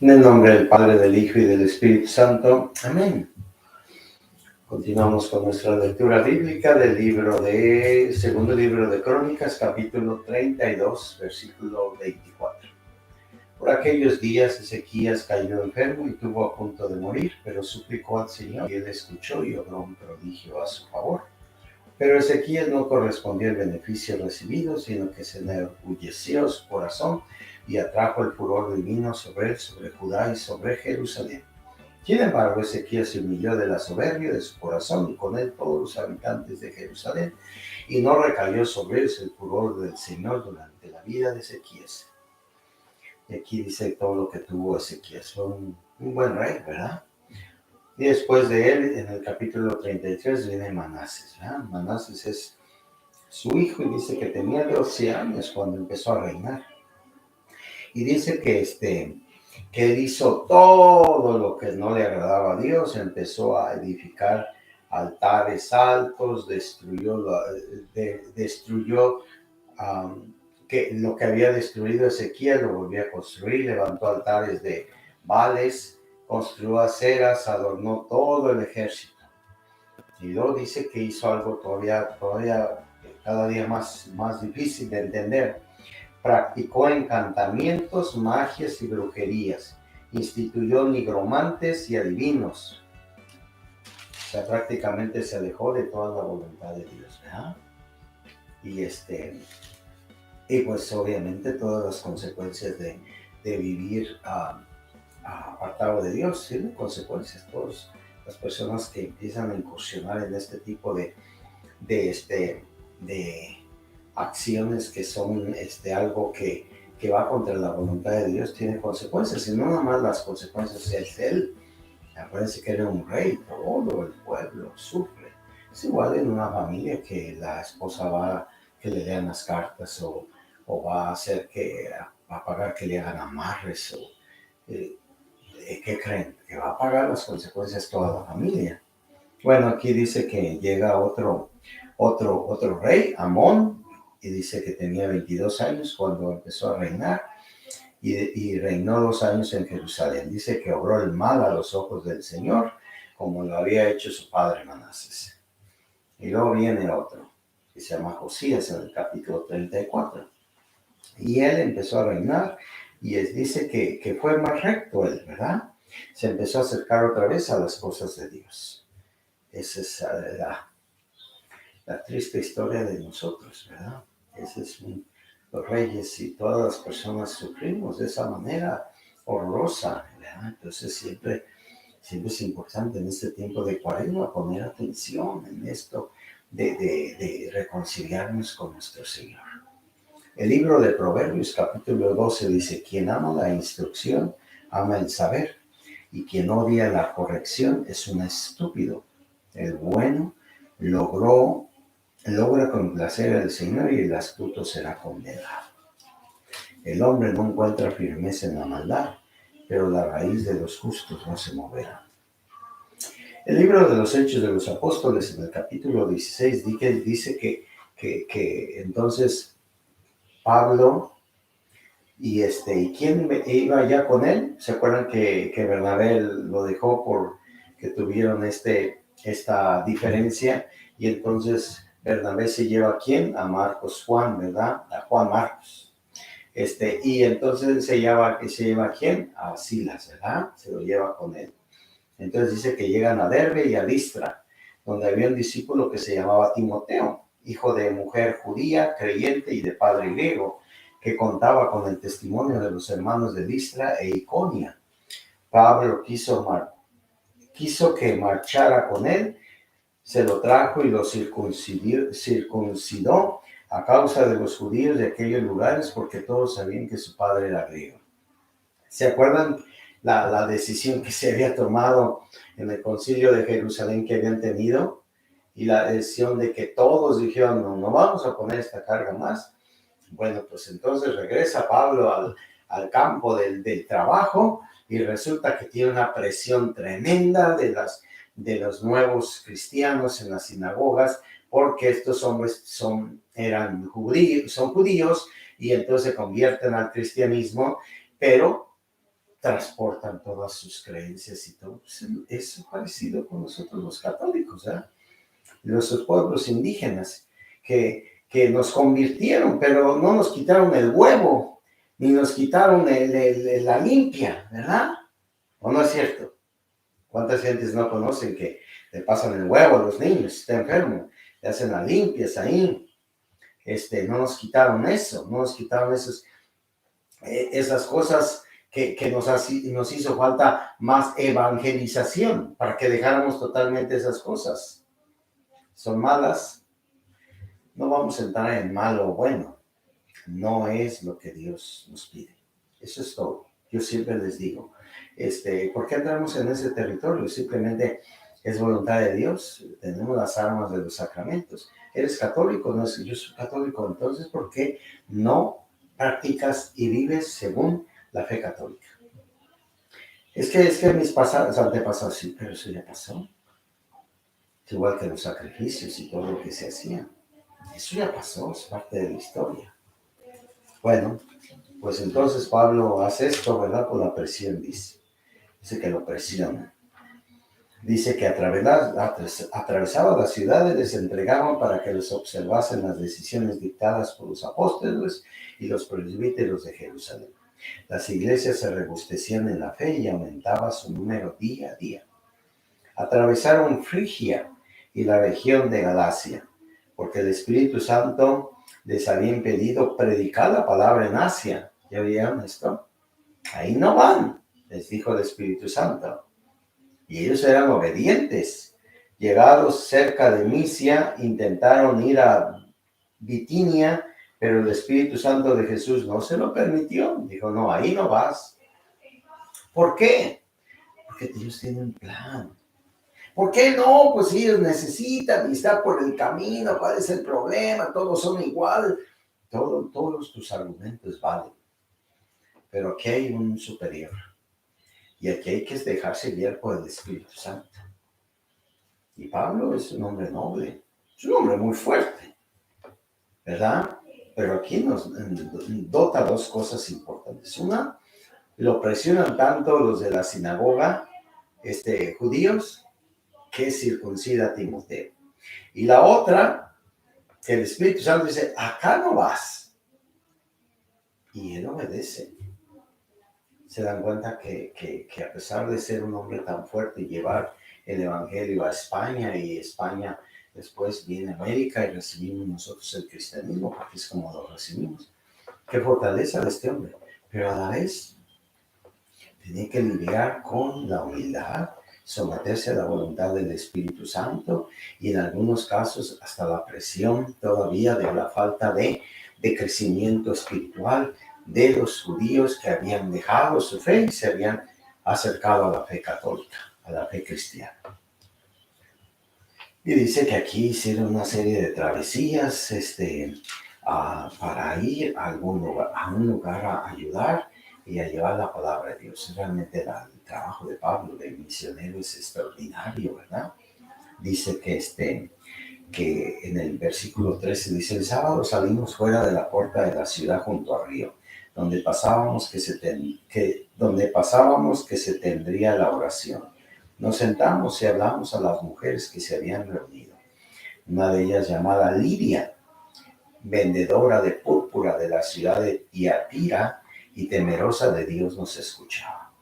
En el nombre del Padre, del Hijo y del Espíritu Santo. Amén. Continuamos con nuestra lectura bíblica del segundo libro de Crónicas, capítulo 32, versículo 24. Por aquellos días Ezequías cayó enfermo y estuvo a punto de morir, pero suplicó al Señor y él escuchó y obró un prodigio a su favor. Pero Ezequías no correspondió el beneficio recibido, sino que se enorgulleció su corazón y atrajo el furor divino sobre él, sobre Judá y sobre Jerusalén. Sin embargo, Ezequías se humilló de la soberbia de su corazón y con él todos los habitantes de Jerusalén, y no recayó sobre él el furor del Señor durante la vida de Ezequías. Y aquí dice todo lo que tuvo Ezequías. Fue un buen rey, ¿verdad? Y después de él, en el capítulo 33, viene Manases, ¿verdad? Manases es su hijo y dice que tenía 12 años cuando empezó a reinar. Y dice que él hizo todo lo que no le agradaba a Dios, empezó a edificar altares altos, destruyó que lo que había destruido Ezequiel lo volvió a construir, levantó altares de Baales, construyó aceras, adornó todo el ejército. Y luego dice que hizo algo todavía cada día más difícil de entender. Practicó encantamientos, magias y brujerías. Instituyó nigromantes y adivinos. O sea, prácticamente se alejó de toda la voluntad de Dios, ¿verdad? Y pues obviamente todas las consecuencias de vivir apartado de Dios tienen consecuencias. Todas las personas que empiezan a incursionar en este tipo de acciones que son algo que va contra la voluntad de Dios, tiene consecuencias, y no nada más las consecuencias es él. Acuérdense que era un rey, todo el pueblo sufre. Es igual en una familia que la esposa va que le lean las cartas o va a hacer va a pagar que le hagan amarres ¿qué creen? Que va a pagar las consecuencias toda la familia. Bueno, aquí dice que llega otro rey, Amón, y dice que tenía 22 años cuando empezó a reinar, y reinó 2 años en Jerusalén. Dice que obró el mal a los ojos del Señor, como lo había hecho su padre Manases. Y luego viene otro, que se llama Josías, en el capítulo 34. Y él empezó a reinar, y dice que fue más recto él, ¿verdad? Se empezó a acercar otra vez a las cosas de Dios. Esa es la triste historia de nosotros, ¿verdad? Los reyes y todas las personas sufrimos de esa manera horrorosa, ¿verdad? Entonces siempre es importante en este tiempo de Cuaresma poner atención en esto de reconciliarnos con nuestro Señor. El libro de Proverbios, capítulo 12, dice: quien ama la instrucción, ama el saber, y quien odia la corrección es un estúpido. El bueno logra complacer al Señor, y el astuto será condenado. El hombre no encuentra firmeza en la maldad, pero la raíz de los justos no se moverá. El libro de los Hechos de los Apóstoles, en el capítulo 16, dice que entonces Pablo y ¿quién iba ya con él? ¿Se acuerdan que Bernabé lo dejó por que tuvieron esta diferencia? Y entonces Bernabé se lleva ¿a quién? A Marcos Juan, ¿verdad? A Juan Marcos. Y entonces se lleva ¿a quién? A Silas, ¿verdad? Se lo lleva con él. Entonces dice que llegan a Derbe y a Listra, donde había un discípulo que se llamaba Timoteo, hijo de mujer judía, creyente y de padre griego, que contaba con el testimonio de los hermanos de Listra e Iconia. Pablo quiso que marchara con él, se lo trajo y lo circuncidó a causa de los judíos de aquellos lugares, porque todos sabían que su padre era griego. ¿Se acuerdan la decisión que se había tomado en el concilio de Jerusalén que habían tenido? Y la decisión de que todos dijeron, no vamos a poner esta carga más. Bueno, pues entonces regresa Pablo al campo del trabajo, y resulta que tiene una presión tremenda de los nuevos cristianos en las sinagogas, porque estos hombres son judíos, y entonces se convierten al cristianismo, pero transportan todas sus creencias y todo. Pues es parecido con nosotros los católicos, ¿eh? Nuestros pueblos indígenas que nos convirtieron, pero no nos quitaron el huevo, ni nos quitaron la limpia, ¿verdad? ¿O no es cierto? ¿Cuántas gentes no conocen que le pasan el huevo a los niños, está enfermo, le hacen las limpias ahí? No nos quitaron eso, no nos quitaron esas cosas que nos hizo falta más evangelización para que dejáramos totalmente esas cosas. Son malas, no vamos a entrar en malo o bueno, no es lo que Dios nos pide. Eso es todo. Yo siempre les digo, ¿por qué entramos en ese territorio? Simplemente es voluntad de Dios. Tenemos las armas de los sacramentos. ¿Eres católico? No, yo soy católico. Entonces, ¿por qué no practicas y vives según la fe católica? Es que mis antepasados, sí, pero eso ya pasó. Es igual que los sacrificios y todo lo que se hacía. Eso ya pasó, es parte de la historia. Bueno, pues entonces Pablo hace esto, ¿verdad? Por la presión, dice. Dice que lo presiona. Dice que atravesaba las ciudades, les entregaban para que les observasen las decisiones dictadas por los apóstoles y los presbíteros de Jerusalén. Las iglesias se robustecían en la fe y aumentaba su número día a día. Atravesaron Frigia y la región de Galacia, porque el Espíritu Santo les había impedido predicar la palabra en Asia. ¿Ya vieron esto? Ahí no van, les dijo el Espíritu Santo. Y ellos eran obedientes. Llegados cerca de Misia, intentaron ir a Bitinia, pero el Espíritu Santo de Jesús no se lo permitió. Dijo, no, ahí no vas. ¿Por qué? Porque Dios tiene un plan. ¿Por qué no? Pues ellos necesitan y está por el camino. ¿Cuál es el problema? Todos son igual. Todos tus argumentos valen. Pero aquí hay un superior. Y aquí hay que dejarse guiar por el Espíritu Santo. Y Pablo es un hombre noble. Es un hombre muy fuerte. ¿Verdad? Pero aquí nos dota dos cosas importantes. Una, lo presionan tanto los de la sinagoga, judíos, que circuncida a Timoteo. Y la otra, que el Espíritu Santo dice, acá no vas. Y él obedece. Se dan cuenta que a pesar de ser un hombre tan fuerte y llevar el Evangelio a España, y España después viene a América y recibimos nosotros el cristianismo, porque es como lo recibimos. Qué fortaleza de este hombre. Pero a la vez, tiene que lidiar con la humildad, someterse a la voluntad del Espíritu Santo y en algunos casos hasta la presión todavía de la falta de crecimiento espiritual de los judíos que habían dejado su fe y se habían acercado a la fe católica, a la fe cristiana. Y dice que aquí hicieron una serie de travesías para ir a un lugar a ayudar y a llevar la palabra de Dios. Realmente el trabajo de Pablo, de misionero, es extraordinario, ¿verdad? Dice que en el versículo 13 dice, el sábado salimos fuera de la puerta de la ciudad junto al río, donde pasábamos que se tendría la oración. Nos sentamos y hablamos a las mujeres que se habían reunido. Una de ellas, llamada Lidia, vendedora de púrpura de la ciudad de Tiatira y temerosa de Dios, nos escuchaba.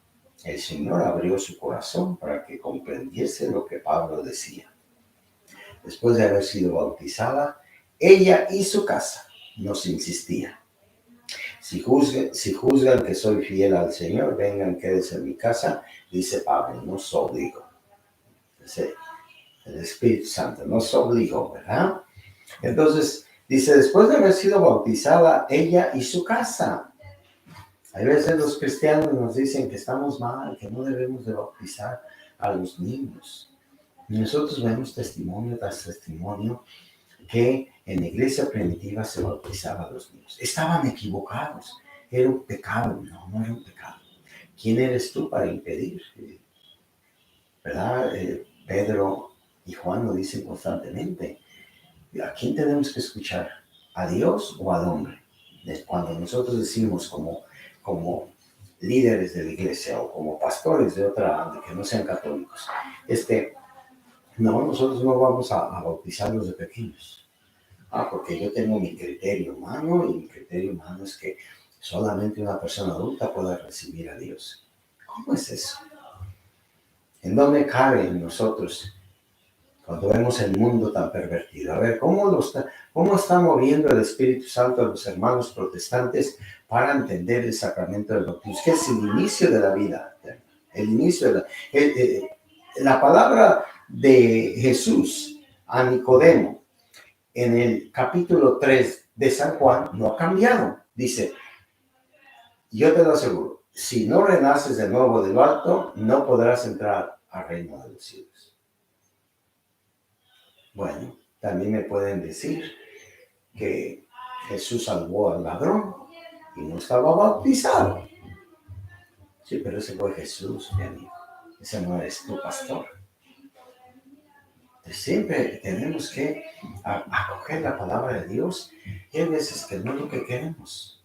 El Señor abrió su corazón para que comprendiese lo que Pablo decía. Después de haber sido bautizada, ella y su casa nos insistía. Si juzgan que soy fiel al Señor, vengan, quédense en mi casa, dice Pablo, no os obligo. Dice el Espíritu Santo, no os obligo, ¿verdad? Entonces, dice, después de haber sido bautizada, ella y su casa. Hay veces los cristianos nos dicen que estamos mal, que no debemos de bautizar a los niños. Y nosotros vemos testimonio tras testimonio que en la iglesia primitiva se bautizaba a los niños. Estaban equivocados. Era un pecado. No era un pecado. ¿Quién eres tú para impedir? ¿Verdad? Pedro y Juan lo dicen constantemente. ¿A quién tenemos que escuchar? ¿A Dios o al hombre? Cuando nosotros decimos como líderes de la iglesia o como pastores de otra, de que no sean católicos. No, nosotros no vamos a bautizarlos de pequeños. Porque yo tengo mi criterio humano y mi criterio humano es que solamente una persona adulta puede recibir a Dios. ¿Cómo es eso? ¿En dónde cabe en nosotros cuando vemos el mundo tan pervertido? A ver, ¿cómo está moviendo el Espíritu Santo a los hermanos protestantes para entender el sacramento del bautismo? Que es el inicio de la vida eterna. El inicio de la palabra de Jesús a Nicodemo en el capítulo 3 de San Juan no ha cambiado. Dice, yo te lo aseguro, si no renaces de nuevo de lo alto, no podrás entrar al reino de los cielos. Bueno, también me pueden decir que Jesús salvó al ladrón y no estaba bautizado. Sí, pero ese fue Jesús, mi amigo. Ese no es tu pastor. Siempre tenemos que acoger la palabra de Dios y hay veces que no es lo que queremos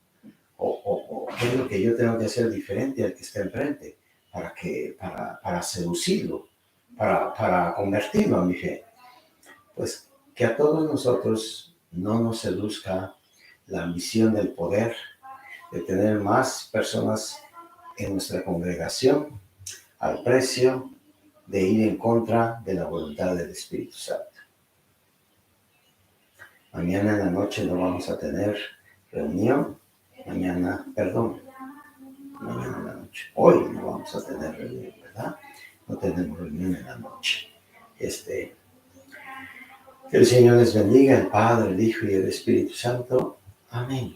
o qué es lo que yo tengo que hacer diferente al que está enfrente para seducirlo, para convertirlo a mi fe. Pues que a todos nosotros no nos seduzca la ambición del poder, de tener más personas en nuestra congregación al precio de ir en contra de la voluntad del Espíritu Santo. Mañana en la noche no vamos a tener reunión. Mañana en la noche. Hoy no vamos a tener reunión, ¿verdad? No tenemos reunión en la noche. Que el Señor les bendiga, el Padre, el Hijo y el Espíritu Santo. Amén.